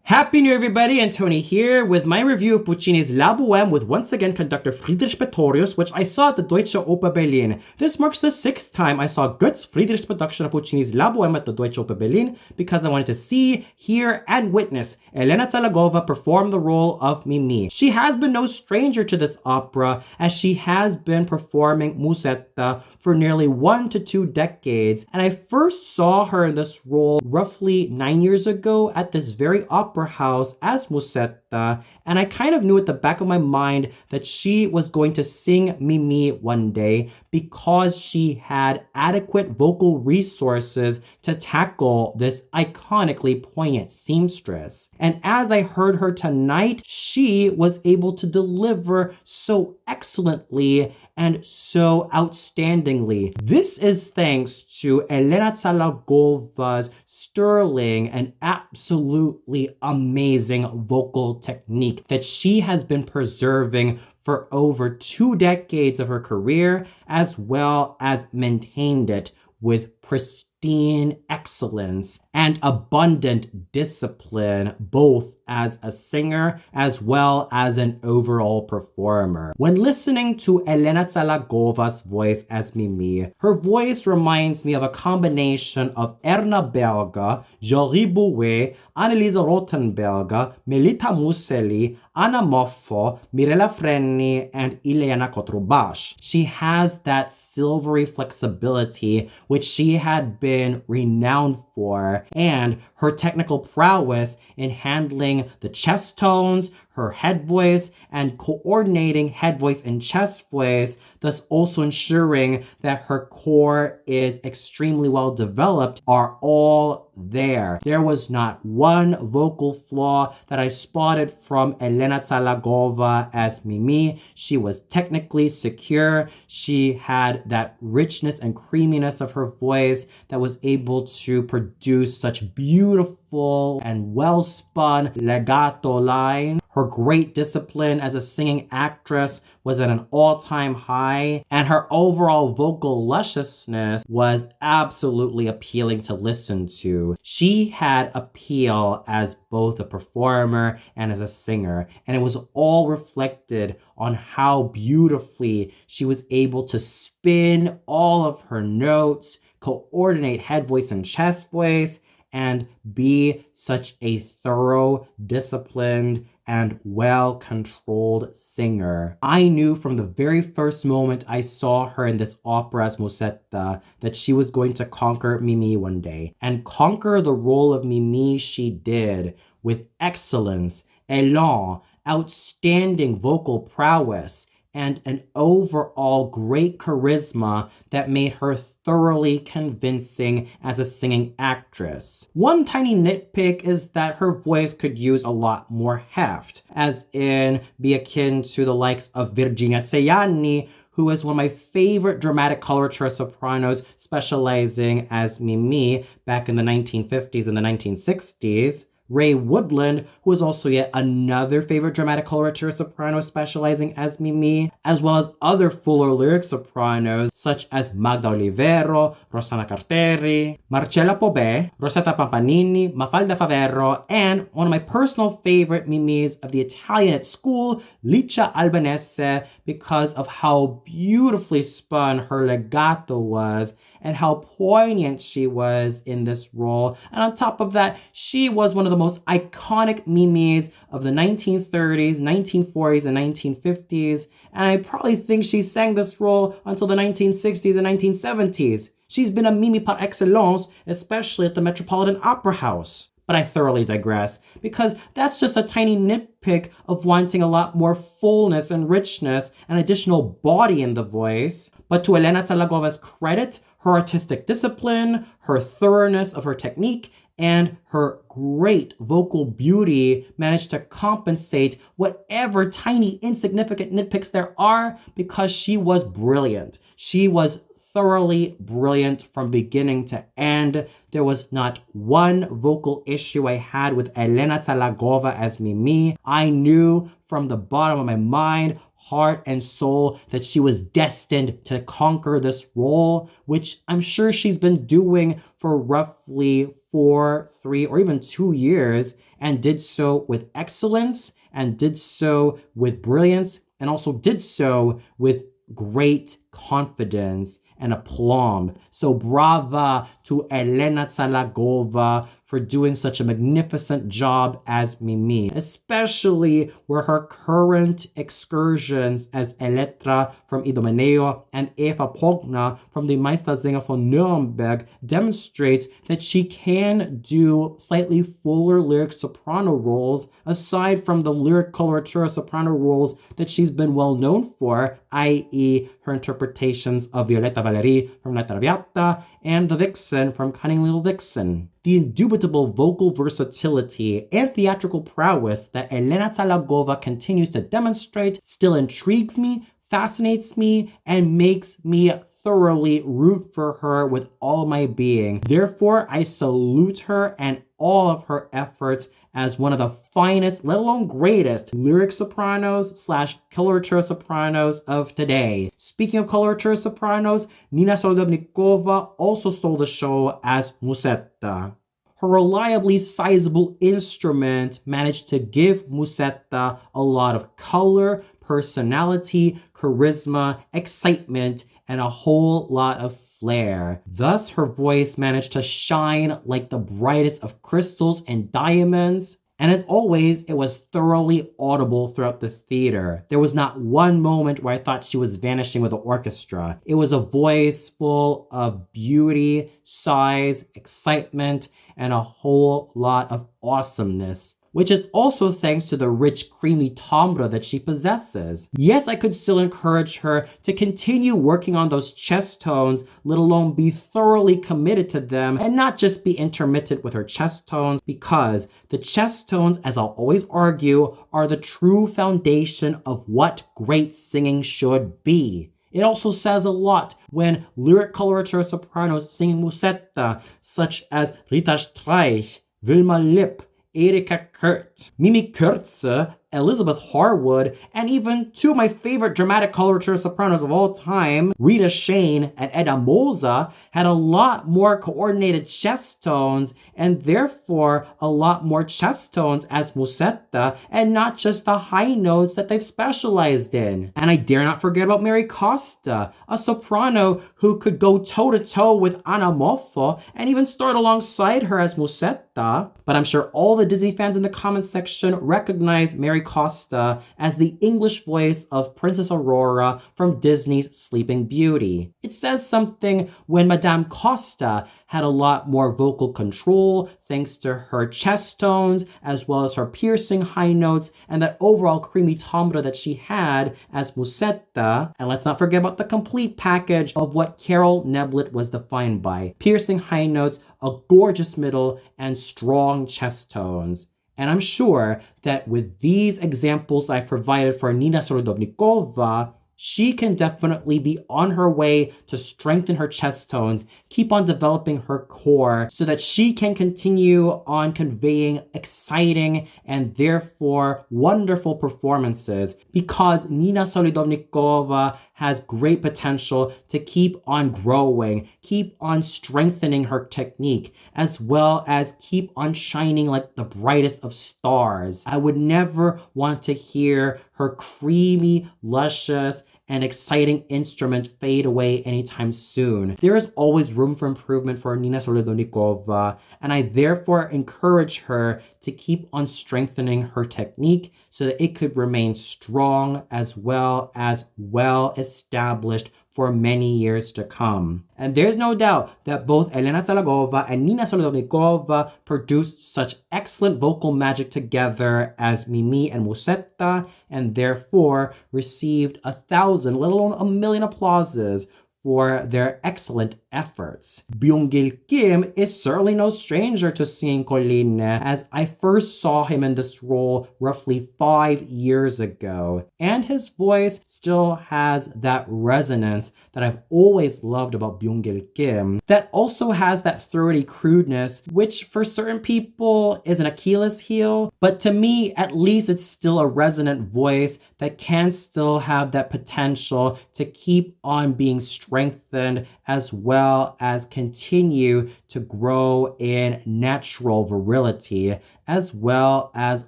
Happy New Year, everybody, and Tony here with my review of Puccini's La Bohème with once again conductor Friedrich Pretorius, which I saw at the Deutsche Oper Berlin. This marks the 6th time I saw Götz Friedrich's production of Puccini's La Bohème at the Deutsche Oper Berlin because I wanted to see, hear, and witness Elena Tsallagova perform the role of Mimì. She has been no stranger to this opera as she has been performing Musetta for nearly 1 to 2 decades, and I first saw her in this role roughly 9 years ago at this very opera house as Musetta, and I kind of knew at the back of my mind that she was going to sing Mimì one day because she had adequate vocal resources to tackle this iconically poignant seamstress. And as I heard her tonight, she was able to deliver so excellently and so outstandingly. This is thanks to Elena Tsallagova's sterling and absolutely amazing vocal technique that she has been preserving for over 2 decades of her career, as well as maintained it with pristine excellence and abundant discipline, both as a singer as well as an overall performer. When listening to Elena Tsallagova's voice as Mimì, her voice reminds me of a combination of Erna Belga, Jory Bouet, Annelise Rothenberger, Melita Museli, Anna Moffo, Mirella Freni, and Ileana Kotrubash. She has that silvery flexibility which she had been renowned for, and her technical prowess in handling the chest tones, her head voice, and coordinating head voice and chest voice, thus also ensuring that her core is extremely well developed, are all there. There was not one vocal flaw that I spotted from Elena Tsallagova as Mimì. She was technically secure. She had that richness and creaminess of her voice that was able to produce such beautiful and well-spun legato lines. Her great discipline as a singing actress was at an all-time high, and her overall vocal lusciousness was absolutely appealing to listen to. She had appeal as both a performer and as a singer, and it was all reflected on how beautifully she was able to spin all of her notes, coordinate head voice and chest voice, and be such a thorough, disciplined, and well-controlled singer. I knew from the very first moment I saw her in this opera as Musetta that she was going to conquer Mimì one day. And conquer the role of Mimì she did with excellence, élan, outstanding vocal prowess, and an overall great charisma that made her thoroughly convincing as a singing actress. One tiny nitpick is that her voice could use a lot more heft, as in be akin to the likes of Virginia Tsayani, who is one of my favorite dramatic coloratura sopranos specializing as Mimì back in the 1950s and the 1960s. Ray Woodland, who is also yet another favorite dramatic coloratura soprano specializing as Mimì, as well as other fuller lyric sopranos such as Magda Olivero, Rossana Carteri, Marcella Pobè, Rosetta Pampanini, Mafalda Faverro, and one of my personal favorite Mimìs of the Italian at school, Licia Albanese, because of how beautifully spun her legato was and how poignant she was in this role. And on top of that, she was one of the most iconic Mimìs of the 1930s, 1940s, and 1950s. And I probably think she sang this role until the 1960s and 1970s. She's been a Mimì par excellence, especially at the Metropolitan Opera House. But I thoroughly digress, because that's just a tiny nitpick of wanting a lot more fullness and richness and additional body in the voice. But to Elena Tsallagova's credit, her artistic discipline, her thoroughness of her technique, and her great vocal beauty managed to compensate whatever tiny insignificant nitpicks there are, because she was brilliant. She was thoroughly brilliant from beginning to end. There was not one vocal issue I had with Elena Tsallagova as Mimì. I knew from the bottom of my mind, heart, and soul that she was destined to conquer this role, which I'm sure she's been doing for roughly 4, 3, or even 2 years. and did so with excellence, and did so with brilliance, and also did so with great confidence and aplomb. So brava to Elena Tsallagova for doing such a magnificent job as Mimì, especially where her current excursions as Elettra from Idomeneo and Eva Pogna from the Meistersinger von Nuremberg demonstrates that she can do slightly fuller lyric soprano roles aside from the lyric coloratura soprano roles that she's been well known for, i.e. her interpretations of Violetta Valéry from La Traviata and the Vixen from Cunning Little Vixen. The indubitable vocal versatility and theatrical prowess that Elena Tsallagova continues to demonstrate still intrigues me, fascinates me, and makes me thoroughly root for her with all my being. Therefore, I salute her and all of her efforts as one of the finest, let alone greatest, lyric sopranos / coloratura sopranos of today. Speaking of coloratura sopranos, Nina Soldovnikova also stole the show as Musetta. Her reliably sizable instrument managed to give Musetta a lot of color, personality, charisma, excitement, and a whole lot of flair. Thus, her voice managed to shine like the brightest of crystals and diamonds. And as always, it was thoroughly audible throughout the theater. There was not one moment where I thought she was vanishing with the orchestra. It was a voice full of beauty, size, excitement, and a whole lot of awesomeness, which is also thanks to the rich, creamy timbre that she possesses. Yes, I could still encourage her to continue working on those chest tones, let alone be thoroughly committed to them and not just be intermittent with her chest tones, because the chest tones, as I'll always argue, are the true foundation of what great singing should be. It also says a lot when lyric coloratura sopranos sing Musetta, such as Rita Streich, Wilma Lipp, Erika Kurt, Mimì Kurze, Elizabeth Harwood, and even two of my favorite dramatic coloratura sopranos of all time, Rita Shane and Edda Moza, had a lot more coordinated chest tones and therefore a lot more chest tones as Musetta and not just the high notes that they've specialized in. And I dare not forget about Mary Costa, a soprano who could go toe-to-toe with Anna Moffo and even start alongside her as Musetta. But I'm sure all the Disney fans in the comments section recognize Mary Costa as the English voice of Princess Aurora from Disney's Sleeping Beauty. It says something when Madame Costa had a lot more vocal control thanks to her chest tones as well as her piercing high notes and that overall creamy timbre that she had as Musetta. And let's not forget about the complete package of what Carol Neblett was defined by: piercing high notes, a gorgeous middle, and strong chest tones. And I'm sure that with these examples that I've provided for Nina Soldovnikova, she can definitely be on her way to strengthen her chest tones, keep on developing her core so that she can continue on conveying exciting and therefore wonderful performances, because Nina Soldovnikova has great potential to keep on growing, keep on strengthening her technique, as well as keep on shining like the brightest of stars. I would never want to hear her creamy, luscious, and exciting instrument fade away anytime soon. There is always room for improvement for Nina Soldovnikova, and I therefore encourage her to keep on strengthening her technique so that it could remain strong as well as well established for many years to come. And there's no doubt that both Elena Tsallagova and Nina Soldovnikova produced such excellent vocal magic together as Mimì and Musetta, and therefore received 1,000, let alone 1,000,000 applauses for their excellent efforts. Byung-gil Kim is certainly no stranger to singing Colline, as I first saw him in this role roughly 5 years ago. And his voice still has that resonance that I've always loved about Byung-gil Kim, that also has that throaty crudeness, which for certain people is an Achilles heel, but to me, at least it's still a resonant voice that can still have that potential to keep on being strengthened as well as continue to grow in natural virility as well as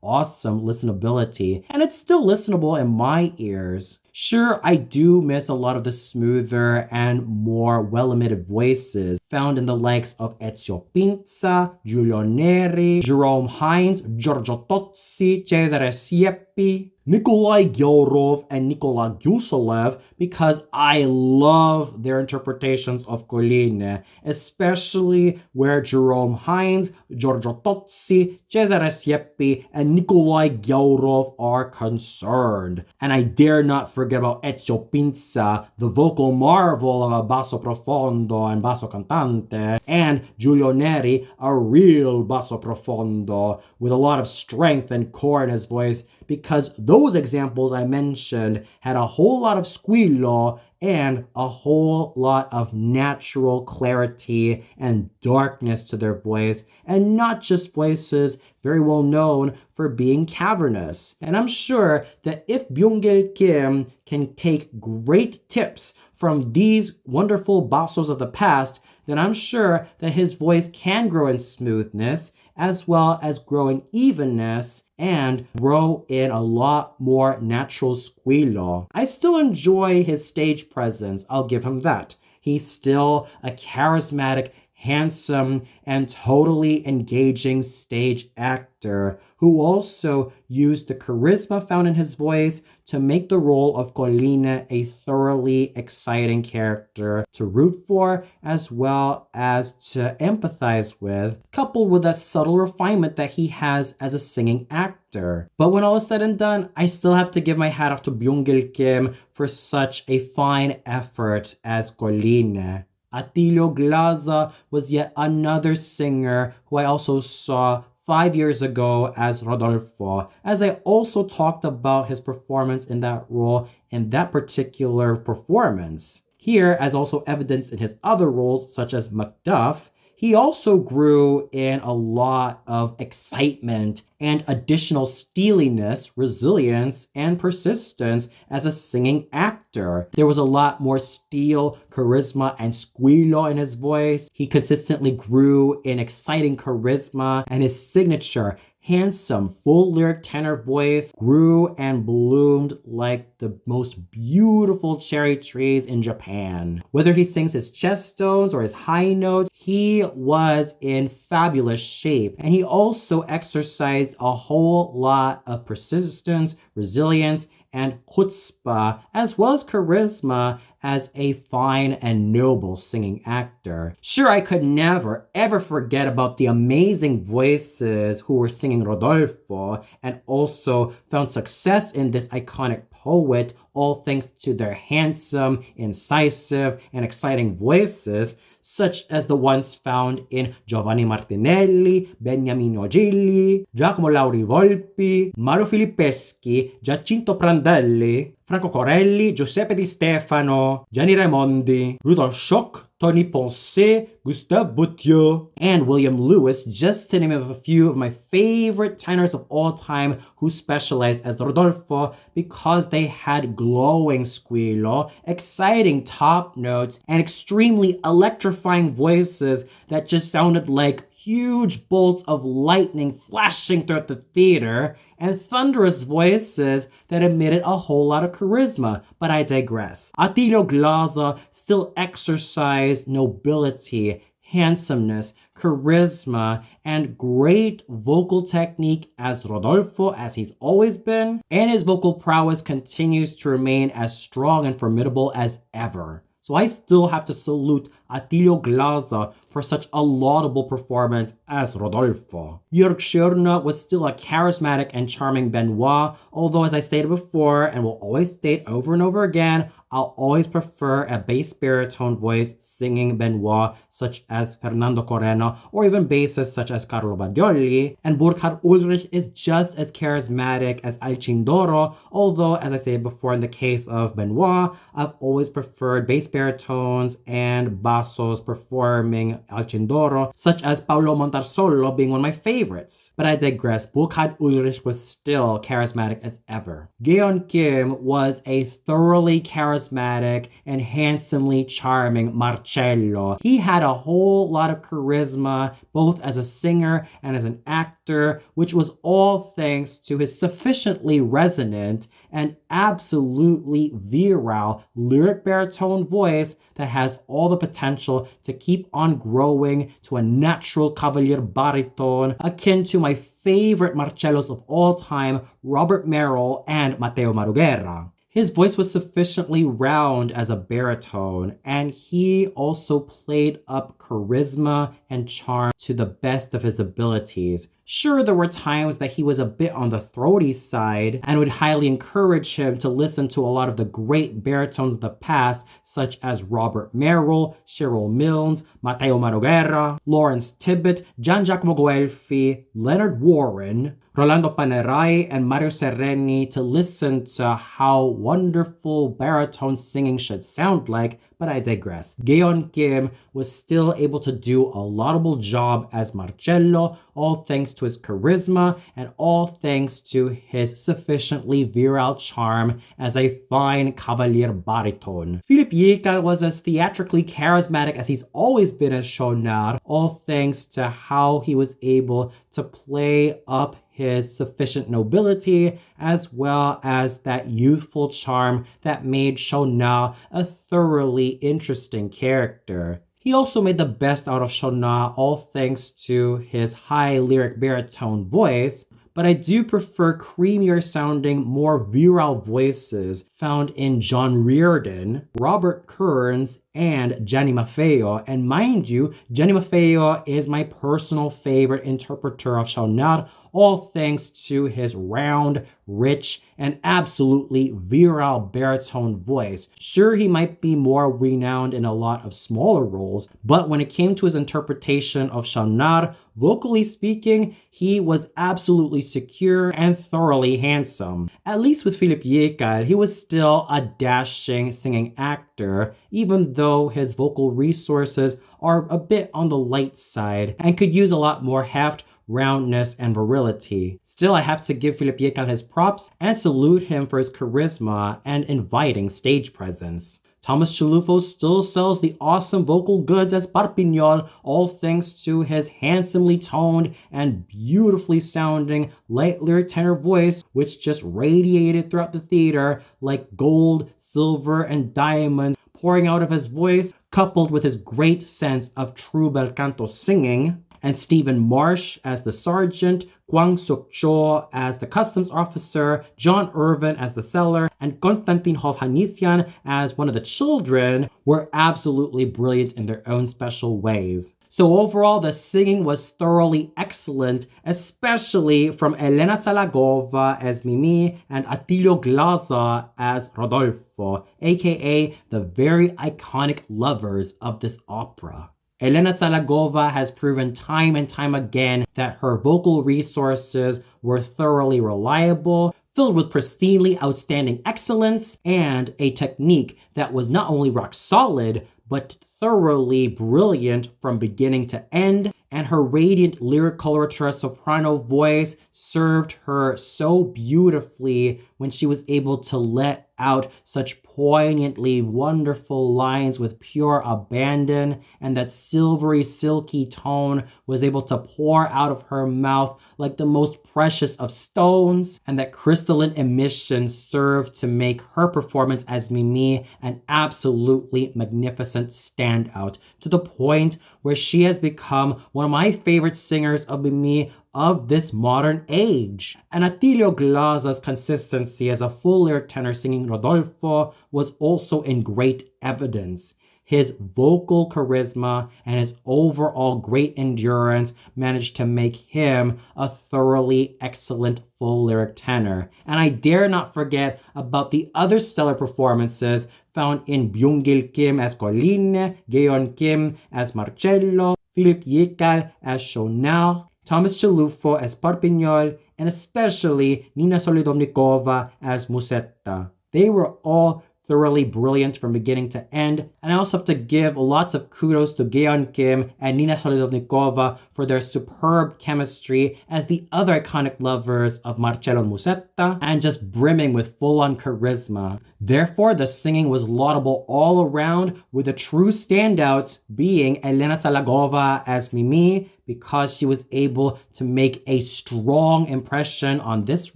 awesome listenability. And it's still listenable in my ears. Sure, I do miss a lot of the smoother and more well-emitted voices found in the likes of Ezio Pinza, Giulio Neri, Jerome Hines, Giorgio Tozzi, Cesare Siepi, Nikolai Gyorov, and Nikolai Gusolev, because I love their interpretations of Colline, especially where Jerome Hines, Giorgio Tozzi, Cesare Siepi, and Nikolai Gyorov are concerned. And I dare not forget about Ezio Pinza, the vocal marvel of a basso profondo and basso cantante, and Giulio Neri, a real basso profondo with a lot of strength and core in his voice, because those examples I mentioned had a whole lot of squillo and a whole lot of natural clarity and darkness to their voice, and not just voices very well known for being cavernous. And I'm sure that if Byung-gil Kim can take great tips from these wonderful bassos of the past, then I'm sure that his voice can grow in smoothness as well as grow in evenness and grow in a lot more natural squillo. I still enjoy his stage presence, I'll give him that. He's still a charismatic, handsome, and totally engaging stage actor who also used the charisma found in his voice to make the role of Colline a thoroughly exciting character to root for as well as to empathize with, coupled with that subtle refinement that he has as a singing actor. But when all is said and done, I still have to give my hat off to Byung-gil Kim for such a fine effort as Colline. Attilio Glaza was yet another singer who I also saw 5 years ago as Rodolfo, as I also talked about his performance in that role in that particular performance. Here, as also evidenced in his other roles such as Macduff, he also grew in a lot of excitement and additional steeliness, resilience, and persistence as a singing actor. There was a lot more steel, charisma, and squillo in his voice. He consistently grew in exciting charisma, and his signature handsome, full lyric tenor voice grew and bloomed like the most beautiful cherry trees in Japan. Whether he sings his chest tones or his high notes, he was in fabulous shape. And he also exercised a whole lot of persistence, resilience, and chutzpah, as well as charisma as a fine and noble singing actor. Sure, I could never, ever forget about the amazing voices who were singing Rodolfo and also found success in this iconic poet, all thanks to their handsome, incisive, and exciting voices, such as the ones found in Giovanni Martinelli, Beniamino Gilli, Giacomo Lauri Volpi, Mario Filippeschi, Giacinto Prandelli, Franco Corelli, Giuseppe Di Stefano, Gianni Raimondi, Rudolf Schock, Tony Ponce, Gustave Boutiot, and William Lewis, just to name a few of my favorite tenors of all time who specialized as Rodolfo because they had glowing squillo, exciting top notes, and extremely electrifying voices that just sounded like huge bolts of lightning flashing throughout the theater, and thunderous voices that emitted a whole lot of charisma. But I digress. Attilio Glaza still exercised nobility, handsomeness, charisma, and great vocal technique as Rodolfo, as he's always been, and his vocal prowess continues to remain as strong and formidable as ever. So I still have to salute Attilio Glaza for such a laudable performance as Rodolfo. Jörg Schürner was still a charismatic and charming Benoit, although as I stated before and will always state over and over again, I'll always prefer a bass baritone voice singing Benoit such as Fernando Corena or even basses such as Carlo Badioli, and Burkhard Ulrich is just as charismatic as Alcindoro, although as I stated before in the case of Benoit, I've always preferred bass baritones and bassos performing Alcindoro, such as Paolo Montarsolo being one of my favorites. But I digress, Burkhard Ulrich was still charismatic as ever. Gaeon Kim was a thoroughly charismatic and handsomely charming Marcello. He had a whole lot of charisma, both as a singer and as an actor, actor, which was all thanks to his sufficiently resonant and absolutely virile lyric baritone voice that has all the potential to keep on growing to a natural cavalier baritone akin to my favorite Marcellos of all time, Robert Merrill and Matteo Marughera. His voice was sufficiently round as a baritone, and he also played up charisma and charm to the best of his abilities. Sure, there were times that he was a bit on the throaty side, and would highly encourage him to listen to a lot of the great baritones of the past, such as Robert Merrill, Cheryl Milnes, Matteo Marughera, Lawrence Tibbett, Gian-Giacomo Guelfi, Leonard Warren, Rolando Panerai, and Mario Sereni to listen to how wonderful baritone singing should sound like, but I digress. Gaeon Kim was still able to do a laudable job as Marcello, all thanks to his charisma and all thanks to his sufficiently virile charm as a fine cavalier baritone. Philippe Yekel was as theatrically charismatic as he's always been as Chaunard, all thanks to how he was able to play up his sufficient nobility, as well as that youthful charm that made Chaunard a thoroughly interesting character. He also made the best out of Chaunard, all thanks to his high lyric baritone voice, but I do prefer creamier sounding, more virile voices found in John Reardon, Robert Kearns, and Gianni Maffeo. And mind you, Gianni Maffeo is my personal favorite interpreter of Chaunard, all thanks to his round, rich, and absolutely virile baritone voice. Sure, he might be more renowned in a lot of smaller roles, but when it came to his interpretation of Chaunard, vocally speaking, he was absolutely secure and thoroughly handsome. At least with Philippe Yekel, he was still a dashing singing actor, even though his vocal resources are a bit on the light side and could use a lot more heft, roundness, and virility. Still, I have to give Philippe Yekel his props and salute him for his charisma and inviting stage presence. Thomas Chalufo still sells the awesome vocal goods as Parpignol, all thanks to his handsomely toned and beautifully sounding light lyric tenor voice, which just radiated throughout the theater like gold, silver, and diamonds pouring out of his voice, coupled with his great sense of true Bel Canto singing. And Stephen Marsh as the sergeant, Kwang-Seok as the customs officer, John Irvin as the seller, and Konstantin Hovhannisyan as one of the children were absolutely brilliant in their own special ways. So overall, the singing was thoroughly excellent, especially from Elena Tsallagova as Mimì and Attilio Glaza as Rodolfo, aka the very iconic lovers of this opera. Elena Tsallagova has proven time and time again that her vocal resources were thoroughly reliable, filled with pristinely outstanding excellence, and a technique that was not only rock solid, but thoroughly brilliant from beginning to end. And her radiant lyric coloratura soprano voice served her so beautifully when she was able to let out such poignantly wonderful lines with pure abandon, and that silvery, silky tone was able to pour out of her mouth like the most precious of stones, and that crystalline emission served to make her performance as Mimì an absolutely magnificent standout, to the point where she has become one of my favorite singers of Mimì of this modern age. And Attilio Glaza's consistency as a full lyric tenor singing Rodolfo was also in great evidence. His vocal charisma and his overall great endurance managed to make him a thoroughly excellent full lyric tenor. And I dare not forget about the other stellar performances found in Byung-Gil Kim as Colline, Gaeon Kim as Marcello, Philippe Yekel as Chaunard, Thomas Chalufo as Parpignol, and especially Nina Solodovnikova as Musetta. They were all thoroughly brilliant from beginning to end. And I also have to give lots of kudos to Gaeon Kim and Nina Solodovnikova for their superb chemistry as the other iconic lovers of Marcello and Musetta, and just brimming with full-on charisma. Therefore, the singing was laudable all around, with the true standouts being Elena Tsallagova as Mimì, because she was able to make a strong impression on this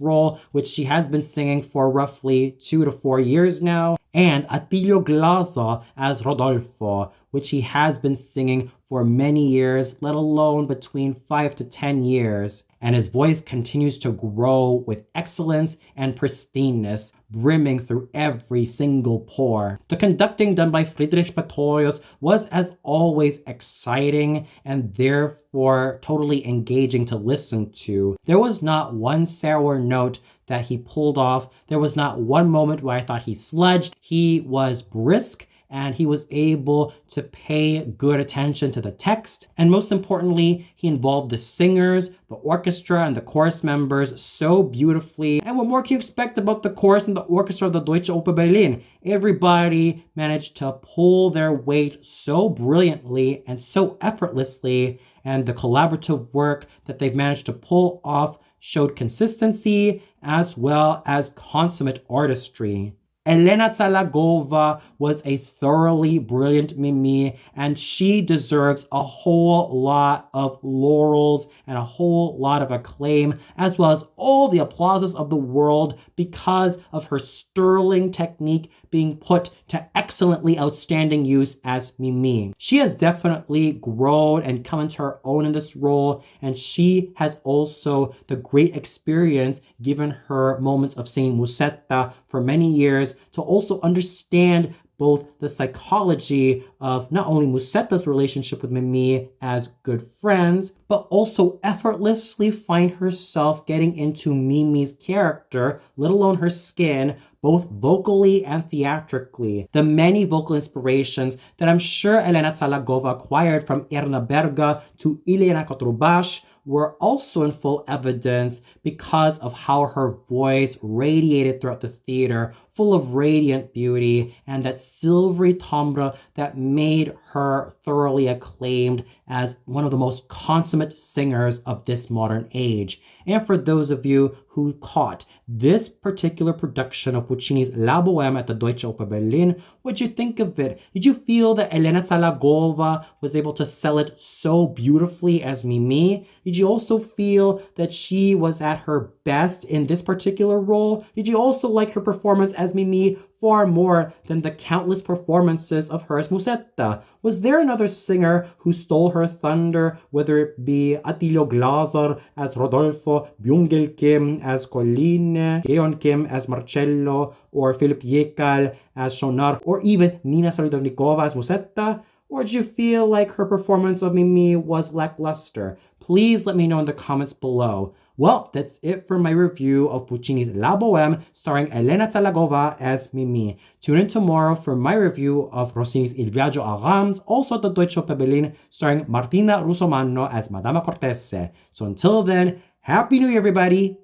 role, which she has been singing for roughly 2 to 4 years now, and Attilio Glaser as Rodolfo, which he has been singing for many years, let alone between 5 to 10 years. And his voice continues to grow with excellence and pristineness, brimming through every single pore. The conducting done by Friedrich Pretorius was, as always, exciting and therefore totally engaging to listen to. There was not one sour note that he pulled off. There was not one moment where I thought he sludged. He was brisk, and he was able to pay good attention to the text. And most importantly, he involved the singers, the orchestra, and the chorus members so beautifully. And what more can you expect about the chorus and the orchestra of the Deutsche Oper Berlin? Everybody managed to pull their weight so brilliantly and so effortlessly, and the collaborative work that they've managed to pull off showed consistency as well as consummate artistry. Elena Tsallagova was a thoroughly brilliant Mimì, and she deserves a whole lot of laurels and a whole lot of acclaim, as well as all the applauses of the world, because of her sterling technique being put to excellently outstanding use as Mimì. She has definitely grown and come into her own in this role, and she has also the great experience given her moments of singing Musetta for many years to also understand both the psychology of not only Musetta's relationship with Mimì as good friends, but also effortlessly find herself getting into Mimi's character, let alone her skin, both vocally and theatrically. The many vocal inspirations that I'm sure Elena Tsallagova acquired from Erna Berga to Ileana Kotrubash were also in full evidence because of how her voice radiated throughout the theater, full of radiant beauty and that silvery timbre that made her thoroughly acclaimed as one of the most consummate singers of this modern age. And for those of you who caught this particular production of Puccini's La Bohème at the Deutsche Oper Berlin, what'd you think of it? Did you feel that Elena Tsallagova was able to sell it so beautifully as Mimì? Did you also feel that she was at her best in this particular role? Did you also like her performance as Mimì far more than the countless performances of her as Musetta? Was there another singer who stole her thunder, whether it be Attilio Glaser as Rodolfo, Byung-gil Kim as Colline, Geon Kim as Marcello, or Philip Yekal as Shonar, or even Nina Solodovnikova as Musetta? Or did you feel like her performance of Mimì was lackluster? Please let me know in the comments below. Well, that's it for my review of Puccini's La Bohème starring Elena Tsallagova as Mimì. Tune in tomorrow for my review of Rossini's Il Viaggio a Reims, also at the Deutsche Oper Berlin, starring Martina Russomano as Madama Cortese. So until then, Happy New Year, everybody!